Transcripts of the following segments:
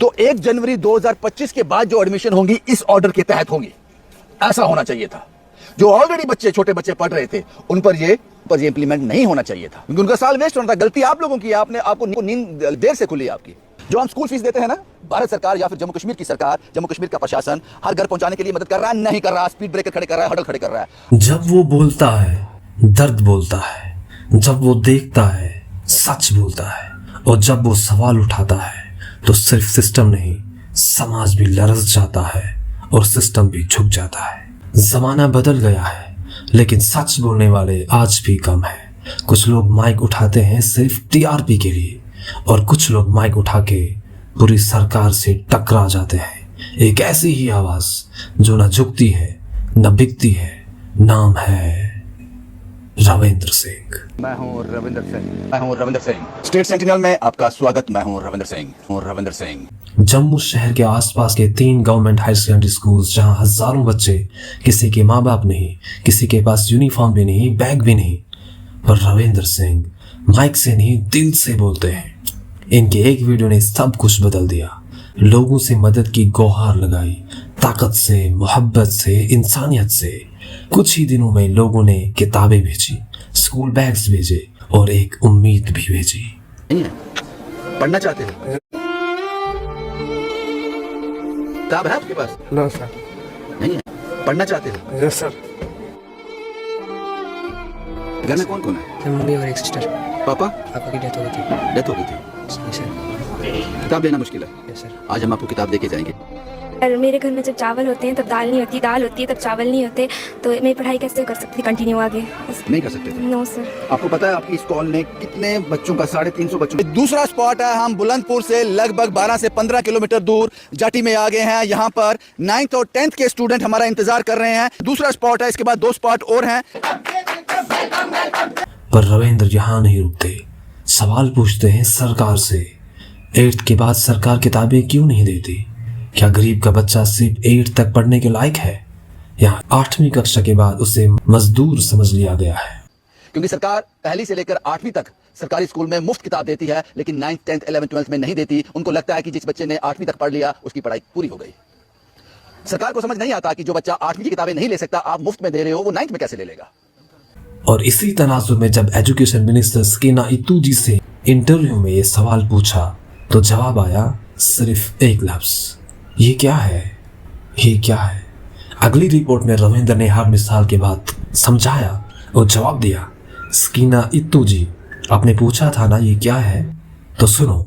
तो 1 जनवरी 2025 के बाद जो एडमिशन होंगी इस ऑर्डर के तहत होंगी। ऐसा होना चाहिए था। जो ऑलरेडी बच्चे छोटे बच्चे पढ़ रहे थे उन पर ये इंप्लीमेंट नहीं होना चाहिए था, क्योंकि उनका साल वेस्ट होना था। गलती आप लोगों की, आपको नींद देर से खुली आपकी। जो हम स्कूल फीस देते हैं ना, भारत सरकार या फिर जम्मू कश्मीर की सरकार, जम्मू कश्मीर का प्रशासन हर घर पहुंचाने के लिए मदद कर रहा है, नहीं कर रहा, स्पीड ब्रेकर खड़े कर रहा है, हडल खड़े कर रहा है। जब वो बोलता है दर्द बोलता है, जब वो देखता है सच बोलता है, और जब वो सवाल उठाता है तो सिर्फ सिस्टम नहीं समाज भी लरस जाता है और सिस्टम भी झुक जाता है। जमाना बदल गया है लेकिन सच बोलने वाले आज भी कम है। कुछ लोग माइक उठाते हैं सिर्फ टीआरपी के लिए, और कुछ लोग माइक उठा के पूरी सरकार से टकरा जाते हैं। एक ऐसी ही आवाज जो न झुकती है न बिकती है। नाम है रविंद्र सिंह। मैं हूं रविंद्र सिंह। स्टेट सेंटिनल में आपका स्वागत। मैं हूं रविंद्र सिंह। जम्मू शहर के आसपास के 3 गवर्नमेंट हाई सेकेंडरी स्कूल्स, जहां हजारों बच्चे, किसी के माँ बाप नहीं, किसी के पास यूनिफॉर्म भी नहीं, बैग भी नहीं, पर रविंद्र सिंह माइक से नहीं दिल से बोलते हैं। इनके एक वीडियो ने सब कुछ बदल दिया। लोगों से मदद की गुहार लगाई, ताकत से, मोहब्बत से, इंसानियत से। कुछ ही दिनों में लोगों ने किताबें भेजी, स्कूल बैग्स भेजे और एक उम्मीद भी भेजी। पढ़ना चाहते हैं? किताब है आपके पास? No sir. नहीं है? पढ़ना चाहते हो? Yes sir. घर में कौन कौन है? मम्मी और एक सिस्टर। पापा की डेथ हो गई थी। डेथ हो गई थी। जी सर। किताब लेना मुश्किल है। Yes sir. आज हम आपको किताब देके जाएंगे। और मेरे घर में जब चावल होते हैं तब दाल नहीं होती, दाल होती है तब चावल नहीं होते, तो मैं पढ़ाई कैसे कर सकती कंटिन्यू आगे? नहीं कर सकते थे। No sir. आपको पता है आपकी इस कॉल ने कितने बच्चों का, 350 बच्चों। दूसरा स्पॉट है, हम बुलंदपुर से लगभग 12 से 15 किलोमीटर दूर जाटी में आ गए हैं। यहाँ पर 9th और 10th के स्टूडेंट हमारा इंतजार कर रहे हैं। दूसरा स्पॉट है, इसके बाद 2 स्पॉट और हैं। पर रविंद्र यहाँ नहीं रुकते, सवाल पूछते हैं सरकार से। 8th के बाद सरकार किताबें क्यों नहीं देती? क्या गरीब का बच्चा सिर्फ 8th तक पढ़ने के लायक है, या 8वीं कक्षा के बाद उसे मजदूर समझ लिया गया है? क्योंकि सरकार पहली से लेकर 8वीं तक सरकारी स्कूल में मुफ्त किताब देती है, लेकिन 9th, 10th, 11th, 12th में नहीं देती। उनको लगता है कि जिस बच्चे ने 8वीं तक पढ़ लिया उसकी पढ़ाई पूरी हो गई। सरकार को समझ नहीं आता कि जो बच्चा 8वीं की किताबें नहीं ले सकता, आप मुफ्त में दे रहे हो, वो 9th में कैसे ले लेगा। और इसी तनाजुर में जब एजुकेशन मिनिस्टर स्कीना इतूजी से इंटरव्यू में ये सवाल पूछा तो जवाब आया सिर्फ एक लफ्ज, ये क्या है, ये क्या है। अगली रिपोर्ट में रविंद्र ने हर मिसाल के बाद समझाया और जवाब दिया। स्कीना इतूजी, आपने पूछा था ना ये क्या है, तो सुनो,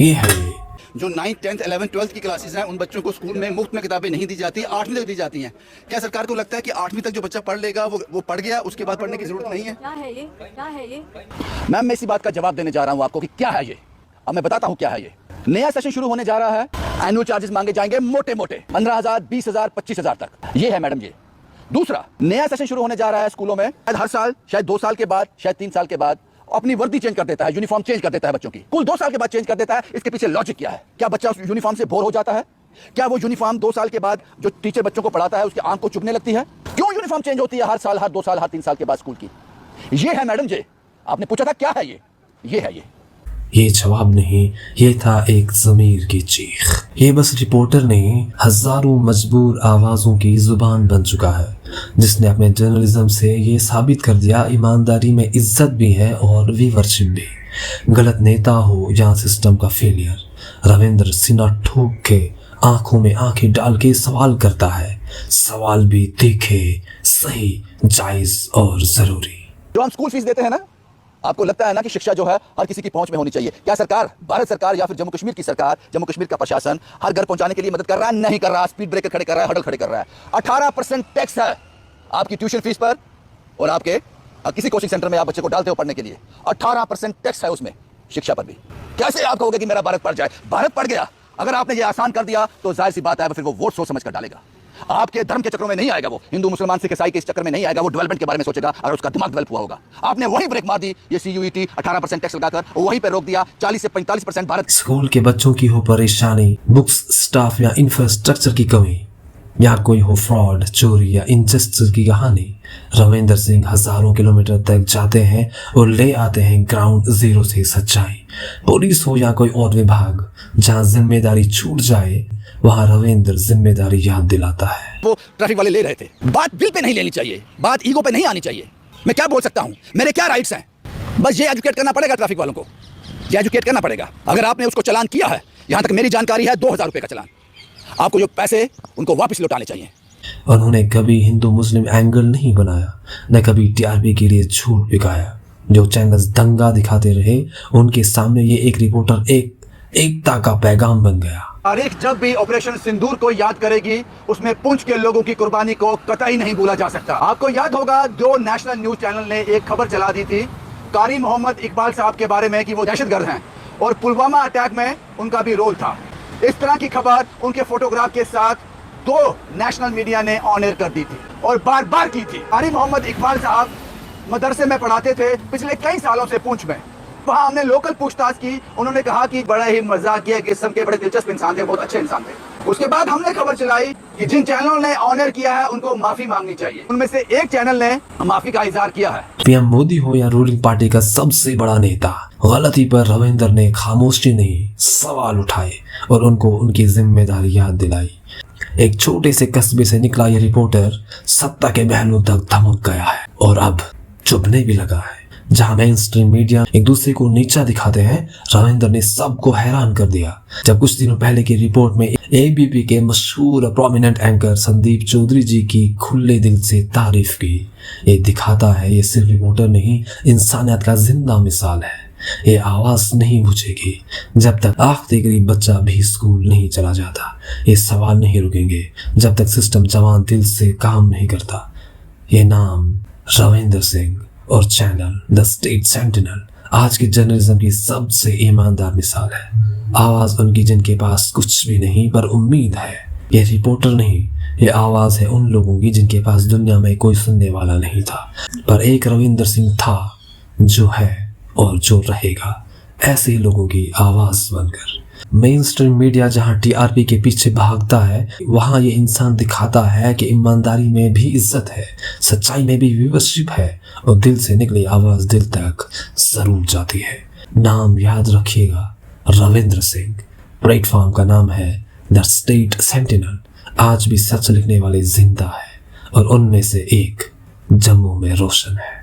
ये है ये। जो 9th, 10th, 11th, 12th की क्लासेस हैं, उन बच्चों को स्कूल में मुफ्त में किताबें नहीं दी जाती, 8वीं तक दी जाती हैं। क्या सरकार को लगता है कि 8वीं तक जो बच्चा पढ़ लेगा वो पढ़ गया, उसके बाद पढ़ने की जरूरत नहीं है? क्या है ये? क्या है ये? मैम, मैं इसी बात का जवाब देने जा रहा हूँ आपको कि क्या है ये। अब मैं बताता हूँ क्या है ये। नया सेशन शुरू होने जा रहा है। एनुअल चार्जेस मांगे जाएंगे मोटे मोटे 15,000, 20,000, 25,000 तक। ये है मैडम ये। दूसरा, नया सेशन शुरू होने जा रहा है स्कूलों में। हर साल, शायद 2 साल के बाद, शायद 3 साल के बाद अपनी वर्दी चेंज कर देता है, यूनिफॉर्म चेंज कर देता है बच्चों की। कुल 2 साल के बाद चेंज कर देता है। इसके पीछे लॉजिक क्या है? क्या बच्चा उस यूनिफॉर्म से बोर हो जाता है? क्या वो यूनिफॉर्म 2 साल के बाद जो टीचर बच्चों को पढ़ाता है उसकी आंख को चुभने लगती है? क्यों यूनिफॉर्म चेंज होती है हर साल, हर 2 साल, हर 3 साल के बाद स्कूल की? ये है मैडम जी। आपने पूछा था क्या है ये? ये है ये। ये जवाब नहीं, ये था एक ज़मीर की चीख। ये बस रिपोर्टर नहीं, हजारों मजबूर आवाज़ों की जुबान बन चुका है, जिसने अपने जर्नलिज्म से ये साबित कर दिया ईमानदारी में इज्जत भी है और व्यूअरशिप भी। गलत नेता हो या सिस्टम का फेलियर, रविंद्र सीना ठोक के, आंखों में आंखें डाल के सवाल करता है। सवाल भी तीखे, सही, जायज और जरूरी। जो हम स्कूल फीस देते हैं ना, आपको लगता है ना कि शिक्षा जो है हर किसी की पहुंच में होनी चाहिए। क्या सरकार, भारत सरकार या फिर जम्मू कश्मीर की सरकार, जम्मू कश्मीर का प्रशासन हर घर पहुंचाने के लिए मदद कर रहा है? नहीं कर रहा, स्पीड ब्रेकर खड़े कर रहा है, हडल खड़े कर रहा है। 18% टैक्स है आपकी ट्यूशन फीस पर, और आपके किसी कोचिंग सेंटर में आप बच्चे को डालते हो पढ़ने के लिए, 18% टैक्स है उसमें, शिक्षा पर भी। कैसे आप कहोगे कि मेरा भारत पढ़ जाए? भारत पढ़ गया। अगर आपने ये आसान कर दिया तो जाहिर सी बात है फिर वो वोट सोच समझ कर डालेगा। आपके धर्म के चक्रों में नहीं आएगा, वो हिंदू मुसलमान सिख ईसाई के इस चक्कर में नहीं आएगा। वो डेवलपमेंट के बारे में सोचेगा अगर उसका दिमाग डेवलप हुआ होगा। आपने वही ब्रेक मार दी, ये CUET 18% टैक्स लगाकर वहीं पे रोक दिया। 40 से 45% भारत। स्कूल के बच्चों की हो परेशानी, बुक्स, स्टाफ या इंफ्रास्ट्रक्चर की कमी, या कोई हो फ्रॉड, चोरी या इनजस्टिस की कहानी, रविंदर सिंह हजारों किलोमीटर तक जाते हैं और ले आते हैं ग्राउंड जीरो से सच्चाई। पुलिस हो या कोई और विभाग, जहां जिम्मेदारी छूट जाए वहां रविंदर जिम्मेदारी याद दिलाता है। वो ट्रैफिक वाले ले रहे थे। बात दिल पे नहीं लेनी चाहिए, बात ईगो पे नहीं आनी चाहिए। मैं क्या बोल सकता हूँ, मेरे क्या राइट्स हैं, बस ये एजुकेट करना पड़ेगा ट्रैफिक वालों को, ये एजुकेट करना पड़ेगा। अगर आपने उसको चालान किया है, यहाँ तक मेरी जानकारी है 2000 रुपये का चालान, आपको जो पैसे उनको वापस लौटाने चाहिए। उन्होंने कभी हिंदू मुस्लिम एंगल नहीं बनाया, न कभी टीआरपी के लिए झूठ बिकाया। जो चैनल्स दंगा दिखाते रहे, उनके सामने ये एक रिपोर्टर एकता का पैगाम बन गया। तारीख जब भी ऑपरेशन सिंदूर को याद करेगी, उसमें पुंछ के लोगों की कुर्बानी को कतई नहीं भूला जा सकता। आपको याद होगा, दो नेशनल न्यूज चैनल ने एक खबर चला दी थी कारी मोहम्मद इकबाल साहब के बारे में कि वो दहशतगर्द हैं और पुलवामा अटैक में उनका भी रोल था। इस तरह की खबर उनके फोटोग्राफ के साथ दो नेशनल मीडिया ने ऑन एयर कर दी थी और बार बार की थी। कारी मोहम्मद इकबाल साहब मदरसे में पढ़ाते थे पिछले कई सालों से पुंछ में। वहाँ हमने लोकल पूछताछ की, उन्होंने कहा कि बड़ा ही मजाकिया किस्म के बड़े दिलचस्प इंसान थे, बहुत अच्छे इंसान थे। उसके बाद हमने खबर चलाई कि जिन चैनलों ने ऑनर किया है उनको माफी मांगनी चाहिए। उनमें से एक चैनल ने माफी का इजहार किया है। पीएम मोदी हो या रूलिंग पार्टी का सबसे बड़ा नेता, गलती पर रविंदर ने खामोशी नहीं सवाल उठाए और उनको उनकी जिम्मेदारी याद दिलाई। एक छोटे से कस्बे से निकला ये रिपोर्टर सत्ता के महलों तक धमक गया है और अब चुभने भी लगा है। जहां मेन स्ट्रीम मीडिया एक दूसरे को नीचा दिखाते हैं, रविंदर ने सबको हैरान कर दिया जब कुछ दिनों पहले की रिपोर्ट में एबीपी के मशहूर प्रोमिनेंट एंकर संदीप चौधरी जी की खुले दिल से तारीफ की। ये दिखाता है ये सिर्फ रिपोर्टर नहीं, इंसानियत का जिंदा मिसाल है। ये आवाज नहीं बुझेगी जब तक आखिरी गरीब बच्चा भी स्कूल नहीं चला जाता। ये सवाल नहीं रुकेंगे जब तक सिस्टम जवान दिल से काम नहीं करता। ये नाम रविंदर सिंह और चैनल द स्टेट सेंटिनल आज की जर्नलिज्म की सबसे ईमानदार मिसाल है। आवाज उनकी जिनके पास कुछ भी नहीं पर उम्मीद है। ये रिपोर्टर नहीं, ये आवाज है उन लोगों की जिनके पास दुनिया में कोई सुनने वाला नहीं था, पर एक रविंदर सिंह था जो है और जो रहेगा ऐसे ही लोगों की आवाज बनकर। मेन स्ट्रीम मीडिया जहां टीआरपी के पीछे भागता है, वहां ये इंसान दिखाता है कि ईमानदारी में भी इज्जत है, सच्चाई में भी व्यूअरशिप है और दिल से निकली आवाज दिल तक जरूर जाती है। नाम याद रखिएगा, रविंद्र सिंह। प्लेटफॉर्म का नाम है द स्टेट सेंटिनल। आज भी सच लिखने वाले जिंदा है और उनमें से एक जम्मू में रोशन है।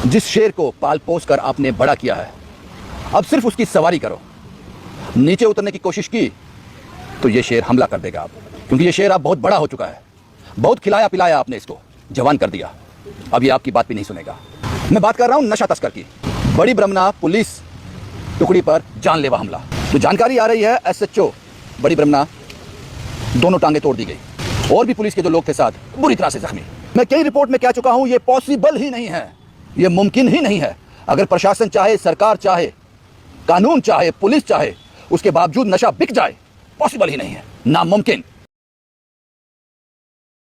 जिस शेर को पाल पोस कर आपने बड़ा किया है, अब सिर्फ उसकी सवारी करो। नीचे उतरने की कोशिश की तो ये शेर हमला कर देगा आप, क्योंकि ये शेर अब बहुत बड़ा हो चुका है। बहुत खिलाया पिलाया आपने इसको, जवान कर दिया, अब ये आपकी बात भी नहीं सुनेगा। मैं बात कर रहा हूं नशा तस्कर की। बड़ी ब्रह्मना पुलिस टुकड़ी पर जानलेवा हमला। तो जानकारी आ रही है एसएचओ बड़ी ब्रह्मना दोनों टांगे तोड़ दी गई और भी पुलिस के जो लोग थे साथ बुरी तरह से जख्मी। मैं कई रिपोर्ट में कह चुका हूं, ये पॉसिबल ही नहीं है, ये मुमकिन ही नहीं है। अगर प्रशासन चाहे, सरकार चाहे, कानून चाहे, पुलिस चाहे, उसके बावजूद नशा बिक जाए, पॉसिबल ही नहीं है, नामुमकिन।